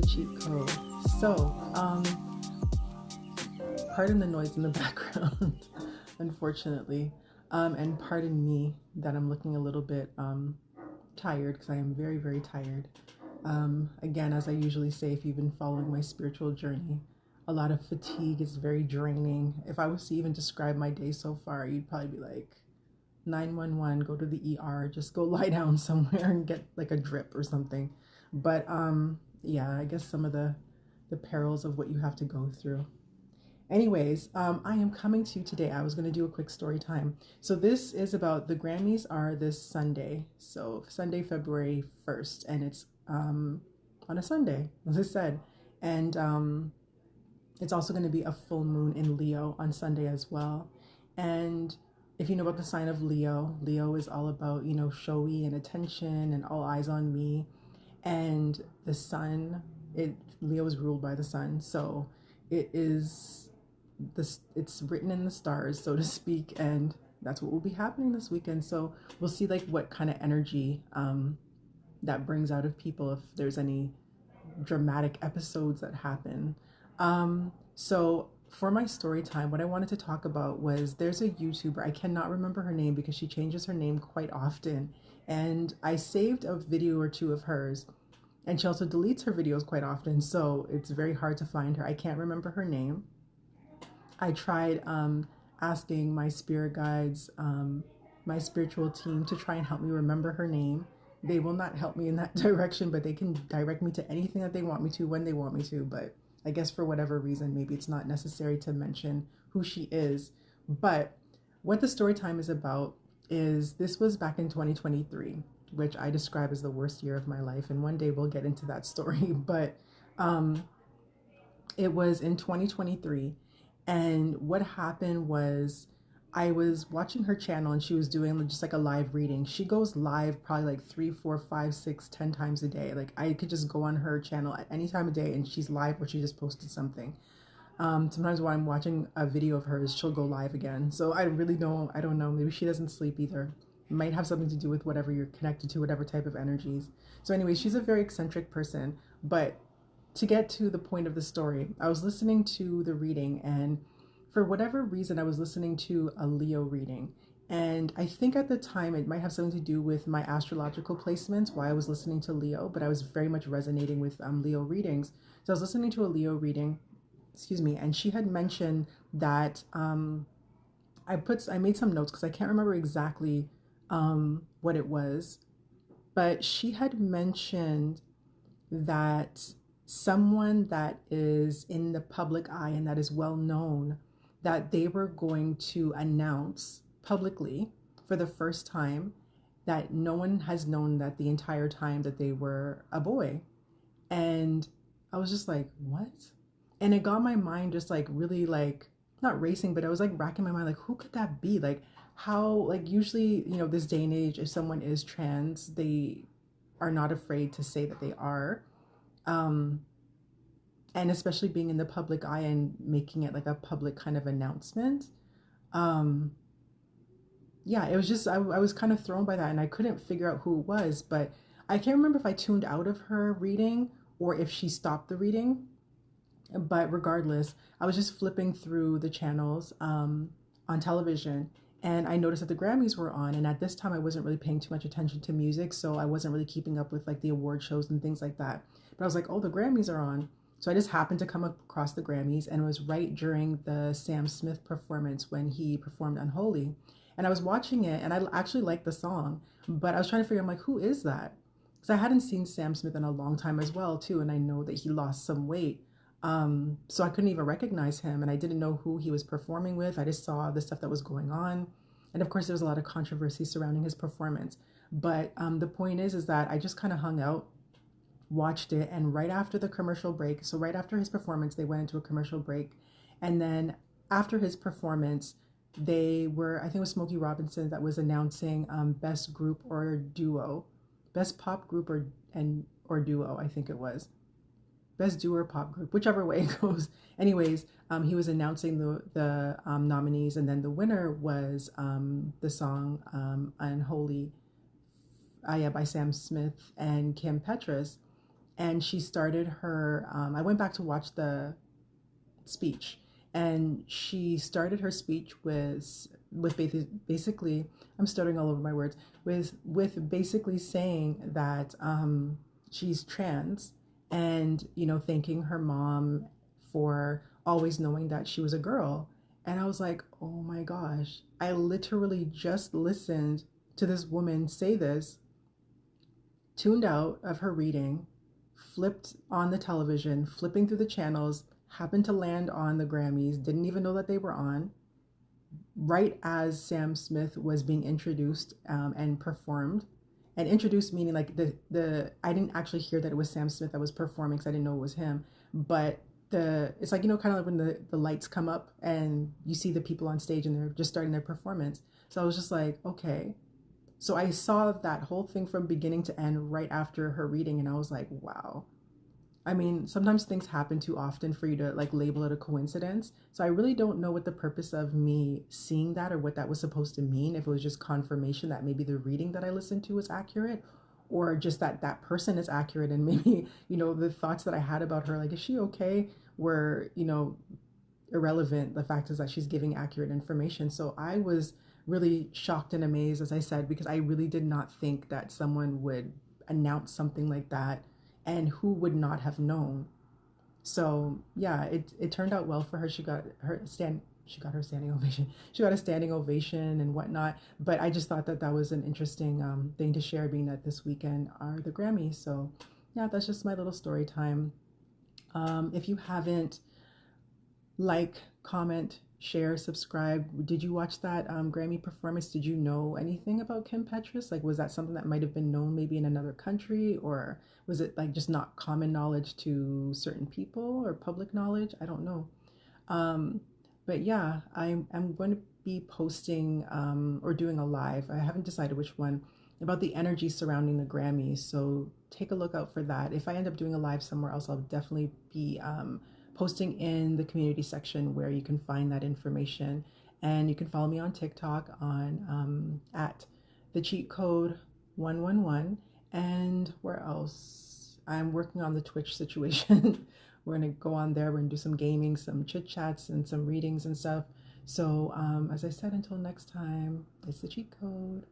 the cheat code. So, pardon the noise in the background, unfortunately. And pardon me that I'm looking a little bit tired because I am very, very tired. Again, as I usually say, if you've been following my spiritual journey, a lot of fatigue is very draining. If I was to even describe my day so far, you'd probably be like, 911, go to the ER, just go lie down somewhere and get like a drip or something. But yeah, I guess some of the perils of what you have to go through. Anyways, I am coming to you today. I was going to do a quick story time. So this is about the Grammys are this Sunday. So Sunday, February 1st, and it's on a Sunday, as I said. And it's also going to be a full moon in Leo on Sunday as well. And if you know about the sign of Leo, Leo is all about, showy and attention and all eyes on me. And the sun, Leo is ruled by the sun. So it is this, it's written in the stars, so to speak. And that's what will be happening this weekend. So we'll see like what kind of energy that brings out of people, if there's any dramatic episodes that happen. So for my story time, what I wanted to talk about was there's a YouTuber. I cannot remember her name because she changes her name quite often. And I saved a video or two of hers. And she also deletes her videos quite often. So it's very hard to find her. I can't remember her name. I tried asking my spirit guides, my spiritual team to try and help me remember her name. They will not help me in that direction, but they can direct me to anything that they want me to when they want me to. But I guess for whatever reason, maybe it's not necessary to mention who she is. But what the story time is about is this was back in 2023, which I describe as the worst year of my life. And one day we'll get into that story. But it was in 2023. And what happened was I was watching her channel and she was doing just like a live reading. She goes live probably like 3, 4, 5, 6, 10 times a day. Like I could just go on her channel at any time of day and she's live or she just posted something. Sometimes while I'm watching a video of hers, she'll go live again. So I don't know. Maybe she doesn't sleep either. It might have something to do with whatever you're connected to, whatever type of energies. So anyway, she's a very eccentric person. But to get to the point of the story, I was listening to the reading, and for whatever reason, I was listening to a Leo reading. And I think at the time it might have something to do with my astrological placements, why I was listening to Leo, but I was very much resonating with Leo readings. So I was listening to a Leo reading, and she had mentioned that I made some notes because I can't remember exactly what it was, but she had mentioned that someone that is in the public eye and that is well known, that they were going to announce publicly for the first time that no one has known that the entire time that they were a boy. And I was just like, what? And it got my mind just like really like, not racing, but I was like racking my mind, like, who could that be? Like how, like usually, this day and age, if someone is trans, they are not afraid to say that they are. And especially being in the public eye and making it like a public kind of announcement. Yeah, it was just, I was kind of thrown by that and I couldn't figure out who it was, but I can't remember if I tuned out of her reading or if she stopped the reading. But regardless, I was just flipping through the channels on television and I noticed that the Grammys were on. And at this time, I wasn't really paying too much attention to music. So I wasn't really keeping up with like the award shows and things like that. But I was like, oh, the Grammys are on. So I just happened to come across the Grammys, and it was right during the Sam Smith performance when he performed Unholy. And I was watching it and I actually liked the song, but I was trying to figure out, I'm like, who is that? Because I hadn't seen Sam Smith in a long time as well too. And I know that he lost some weight. So I couldn't even recognize him and I didn't know who he was performing with. I just saw the stuff that was going on. And of course, there was a lot of controversy surrounding his performance. But the point is that I just kind of hung out, watched it, and right after the commercial break, so right after his performance, they went into a commercial break. And then after his performance, they were, I think it was Smokey Robinson that was announcing best group or duo, best pop group or duo, I think it was. Best duo or pop group, whichever way it goes. Anyways, he was announcing the nominees, and then the winner was the song Unholy by Sam Smith and Kim Petras. and she started her. I went back to watch the speech, and she started her speech with basically, I'm stuttering all over my words, with basically saying that she's trans, and thanking her mom for always knowing that she was a girl. And I was like, oh my gosh, I literally just listened to this woman say this, tuned out of her reading, flipped on the television, flipping through the channels, happened to land on the Grammys, didn't even know that they were on, right as Sam Smith was being introduced and performed. And introduced meaning like the I didn't actually hear that it was Sam Smith that was performing because I didn't know it was him. But it's like, kind of like when the lights come up and you see the people on stage and they're just starting their performance. So I was just like, okay. So I saw that whole thing from beginning to end right after her reading, and I was like, wow. I mean, sometimes things happen too often for you to like label it a coincidence. So I really don't know what the purpose of me seeing that or what that was supposed to mean. If it was just confirmation that maybe the reading that I listened to was accurate, or just that that person is accurate, and maybe, the thoughts that I had about her, like, is she okay, were, irrelevant. The fact is that she's giving accurate information. So I was really shocked and amazed, as I said, because I really did not think that someone would announce something like that, and who would not have known. So yeah, it turned out well for her. She got her standing ovation. She got a standing ovation and whatnot. But I just thought that that was an interesting thing to share, being that this weekend are the Grammys. So yeah, that's just my little story time. If you haven't, like, comment, share, subscribe. Did you watch that Grammy performance? Did you know anything about Kim Petras? Like, was that something that might have been known maybe in another country, or was it like just not common knowledge to certain people or public knowledge? I don't know. Um, but yeah, I'm going to be posting or doing a live. I haven't decided which one, about the energy surrounding the Grammys. So take a look out for that. If I end up doing a live somewhere else, I'll definitely be posting in the community section where you can find that information. And you can follow me on TikTok on at the cheat code 111. And where else? I'm working on the Twitch situation. We're gonna go on there. We're gonna do some gaming, some chit chats, and some readings and stuff. So as I said, until next time, it's the cheat code.